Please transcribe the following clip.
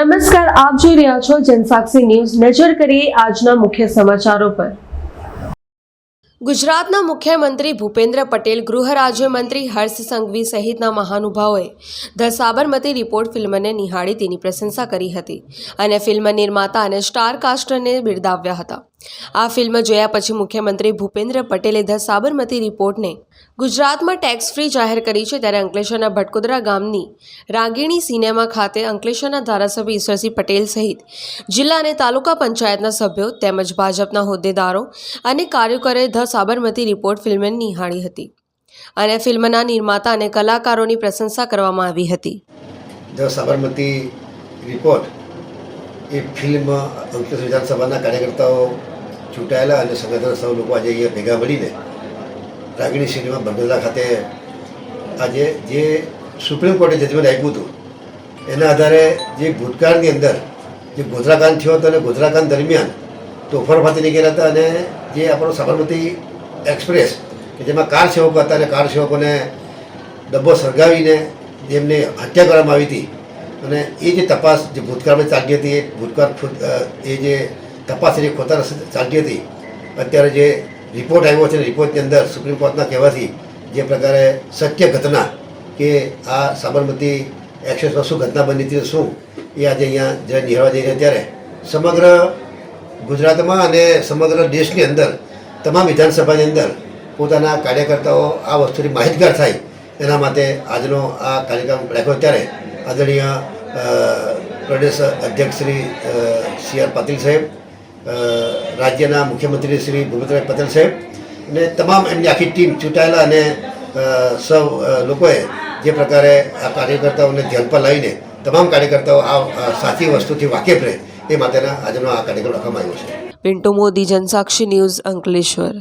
નમસ્કાર, આપ જોઈ રહ્યા છો જનસાક્ષી ન્યૂઝ। નજર કરીએ આજના મુખ્ય સમાચારો પર। ગુજરાતના મુખ્યમંત્રી ભૂપેન્દ્ર પટેલ, ગૃહ રાજ્યમંત્રી હર્ષ સંઘવી સહિતના મહાનુભાવોએ ધ સાબરમતી રિપોર્ટ ફિલ્મને નિહાળી તેની પ્રશંસા કરી હતી અને ફિલ્મ નિર્માતા અને સ્ટાર કાસ્ટને બિરદાવ્યા હતા। આ ફિલ્મ જોયા પછી મુખ્યમંત્રી ભૂપેન્દ્ર પટેલે ધ સાબરમતી રિપોર્ટને ગુજરાતમાં ટેક્સ ફ્રી જાહેર કરી છે। ત્યારે અંકલેશ્વરના ભટકુદરા ગામની રાગીણી સિનેમા ખાતે અંકલેશ્વરના ધારાસભ્ય ઈશ્વરસિંહ પટેલ સહિત જિલ્લા અને તાલુકા પંચાયતના સભ્યો તેમજ ભાજપના હોદ્દેદારો અને કાર્યકરોએ ધ સાબરમતી રિપોર્ટ ફિલ્મને નિહાળી હતી અને ફિલ્મના નિર્માતા અને કલાકારોની પ્રશંસા કરવામાં આવી હતી। The Sabarmati report A film Ankleshwar વિધાનસભાના કાર્યકર્તાઓ ચૂંટાયેલા અને સંગઠન સૌ લોકો આજે અહીંયા ભેગા મળીને રાગીણી સિનેમા ભટકુદરા ખાતે આજે જે સુપ્રીમ કોર્ટે જજમેન્ટ આપ્યું હતું એના આધારે જે ભૂતકાળની અંદર જે ગોધરાકાંડ થયો હતો અને ગોધરાકાંડ દરમિયાન તોફાનમાંથી નીકળ્યા હતા અને જે આપણો સાબરમતી એક્સપ્રેસ કે જેમાં કાર સેવકો હતા અને કાર સેવકોને ડબ્બો સળગાવીને જેમને હત્યા કરવામાં આવી હતી અને એ જે તપાસ જે ભૂતકાળમાં ચાલતી હતી એ ભૂતકાળ એ જે તપાસ એની ખોટા રસ્તે ચાલતી હતી અત્યારે જે રિપોર્ટ આવ્યો છે રિપોર્ટની અંદર સુપ્રીમ કોર્ટના કહેવાથી જે પ્રકારે સત્ય ઘટના કે આ સાબરમતી એક્સપ્રેસમાં શું ઘટના બની હતી શું એ આજે અહીંયા જ્યારે નિહાળવા જઈ રહ્યા ત્યારે સમગ્ર ગુજરાતમાં અને સમગ્ર દેશની અંદર તમામ વિધાનસભાની અંદર પોતાના કાર્યકર્તાઓ આ વસ્તુથી માહિતગાર થાય એના માટે આજનો આ કાર્યક્રમ રાખ્યો। ત્યારે આદરણીય પ્રદેશ અધ્યક્ષ શ્રી સી આર પાટીલ સાહેબ, રાજ્યના મુખ્યમંત્રી શ્રી ભૂપેન્દ્ર પટેલ સાહેબ અને તમામ એમની આખી ટીમ ચૂંટાયેલા અને સૌ લોકોએ જે પ્રકારે આ કાર્યકર્તાઓને ધ્યાન પર લાવીને તમામ કાર્યકર્તાઓ આ સાચી વસ્તુથી વાકેફ રહે એ માટેના આજનો આ કાર્યક્રમ રાખવામાં આવ્યો છે। પિન્ટુ મોદી, જનસાક્ષી ન્યૂઝ, અંકલેશ્વર।